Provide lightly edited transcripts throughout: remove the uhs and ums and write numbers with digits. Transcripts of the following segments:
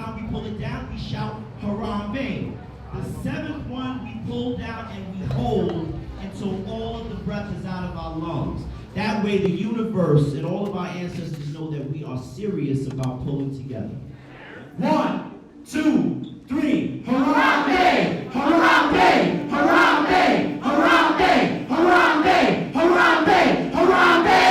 time we pull it down, we shout Harambe. The seventh one, we pull down and we hold until all of the breath is out of our lungs. That way the universe and all of our ancestors know that we are serious about pulling together. 1, 2, 3, Harambe! Harambe! Harambe! Harambe! Harambe! Harambe! Harambe!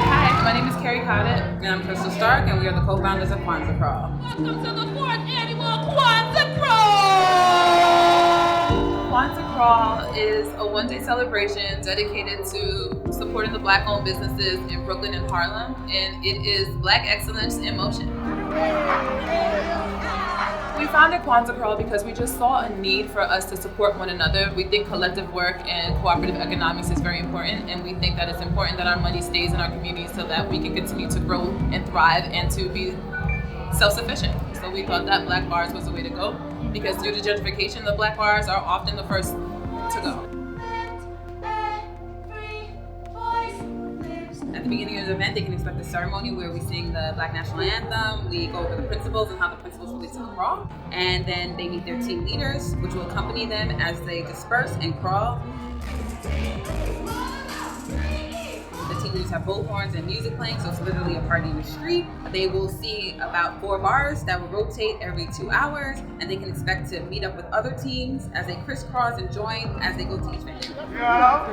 Hi, my name is Kerry, Coddett, and I'm Krystal and we are the co-founders of Kwanzaa Crawl. Welcome to the 4th annual Kwanzaa Crawl! Kwanzaa Crawl is a one-day celebration dedicated to supporting the Black-owned businesses in Brooklyn and Harlem, and it is Black excellence in motion. We founded Kwanzaa Crawl because we just saw a need for us to support one another. We think collective work and cooperative economics is very important, and we think that it's important that our money stays in our communities so that we can continue to grow and thrive and to be self-sufficient. So we thought that black bars was the way to go, because due to gentrification, the black bars are often the first to go. At the beginning of the event, they can expect a ceremony where we sing the Black National Anthem, we go over the principles and how the principles relate to the crawl, and then they meet their team leaders, which will accompany them as they disperse and crawl. The team leaders have bullhorns and music playing, so it's literally a party in the street. They will see about 4 bars that will rotate every 2 hours, and they can expect to meet up with other teams as they crisscross and join as they go to each venue. Yeah.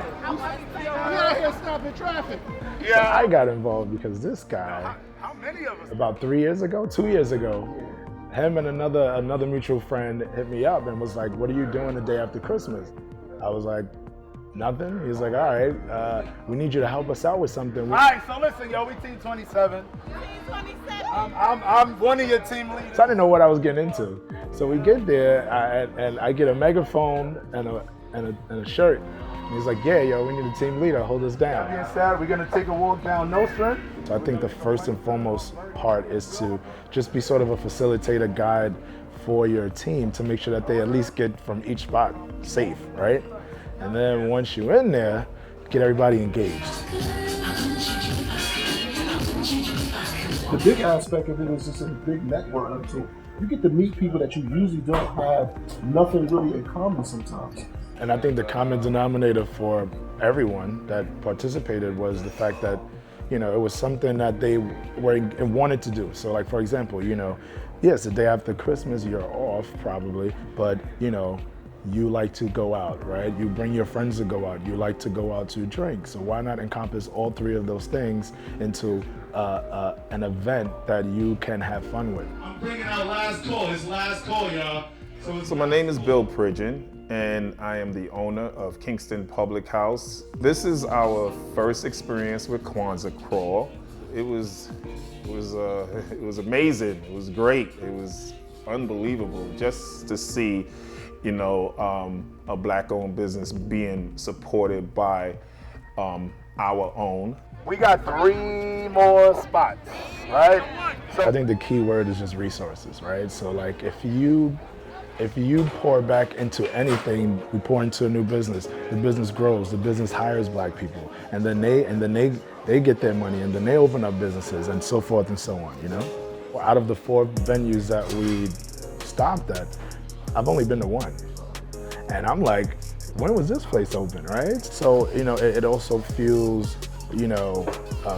We out here stopping traffic. Yeah. So I got involved because this guy, How many of us? about 2 years ago, him and another mutual friend hit me up and was like, "What are you doing the day after Christmas?" I was like, "Nothing." He was like, "All right, we need you to help us out with something." All right, so listen, yo, we team 27. Team 27. I'm one of your team leaders. So I didn't know what I was getting into. So we get there, and I get a megaphone and a shirt. And he's like, "Yeah, yo, we need a team leader. Hold us down." That being said, we're gonna take a walk down Nostrand. So I think the first and foremost part is to just be sort of a facilitator guide for your team to make sure that they at least get from each spot safe, right? And then once you're in there, get everybody engaged. The big aspect of it is just a big network. So you get to meet people that you usually don't have nothing really in common sometimes. And I think the common denominator for everyone that participated was the fact that, you know, it was something that they wanted to do. So like, for example, you know, yes, the day after Christmas, you're off probably, but you know, you like to go out, right? You bring your friends to go out. You like to go out to drink. So why not encompass all 3 of those things into an event that you can have fun with? I'm bringing out last call. It's last call, y'all. So my name is Bill Pridgeon, and I am the owner of Kingston Public House. This is our first experience with Kwanzaa Crawl. It was amazing. It was great. It was unbelievable just to see, you know, a Black-owned business being supported by our own. We got 3 more spots, right? So I think the key word is just resources, right? So like if you pour back into anything, you pour into a new business, the business grows, the business hires Black people, and then they get their money, and then they open up businesses, and so forth and so on, you know? Out of the 4 venues that we stopped at, I've only been to 1. And I'm like, when was this place open, right? So, you know, it also fuels, you know,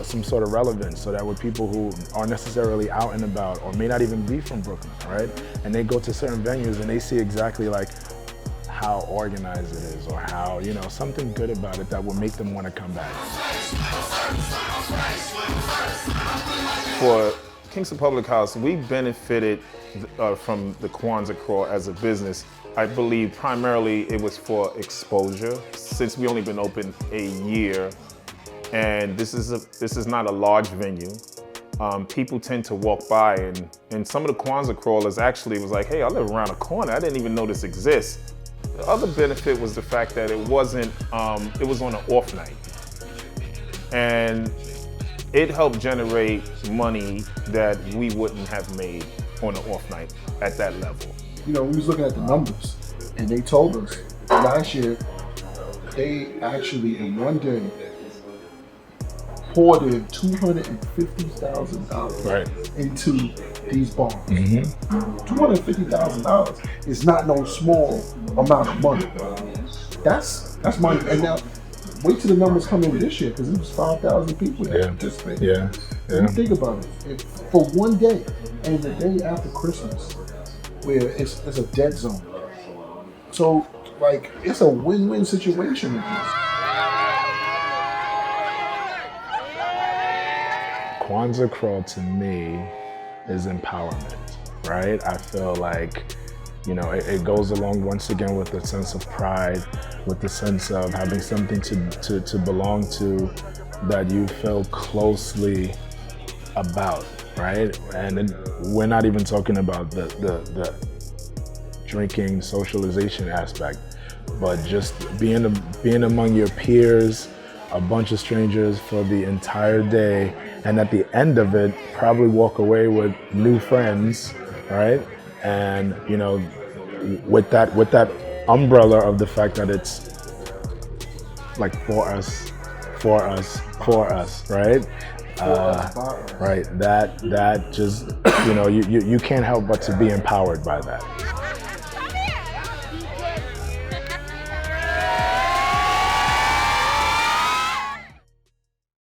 some sort of relevance, so that with people who aren't necessarily out and about or may not even be from Brooklyn, right? And they go to certain venues and they see exactly like how organized it is, or how, you know, something good about it that will make them want to come back. For Kingston Public House, we benefited from the Kwanzaa Crawl as a business. I believe primarily it was for exposure, since we only been open a year, and this is not a large venue. People tend to walk by, and some of the Kwanzaa crawlers actually was like, "Hey, I live around the corner. I didn't even know this exists." The other benefit was the fact that it was on an off night, and it helped generate money that we wouldn't have made on an off night at that level. You know, we was looking at the numbers. And they told us last year they actually in one day poured in $250,000 Right. into these bars. $250,000 is not no small amount of money. That's money. And now wait till the numbers come in this year, because it was 5,000 people that participated. Yeah. When you think about it, for one day, and the day after Christmas, where it's a dead zone. So, like, it's a win-win situation with this. Kwanzaa Crawl to me is empowerment, right? I feel like, you know, it goes along once again with the sense of pride, with the sense of having something to belong to that you feel closely about, right? And we're not even talking about the drinking socialization aspect, but just being among your peers, a bunch of strangers for the entire day, and at the end of it, probably walk away with new friends, right? And you know, with that umbrella of the fact that it's like for us, right? Right. That just, you know, you can't help but to be empowered by that.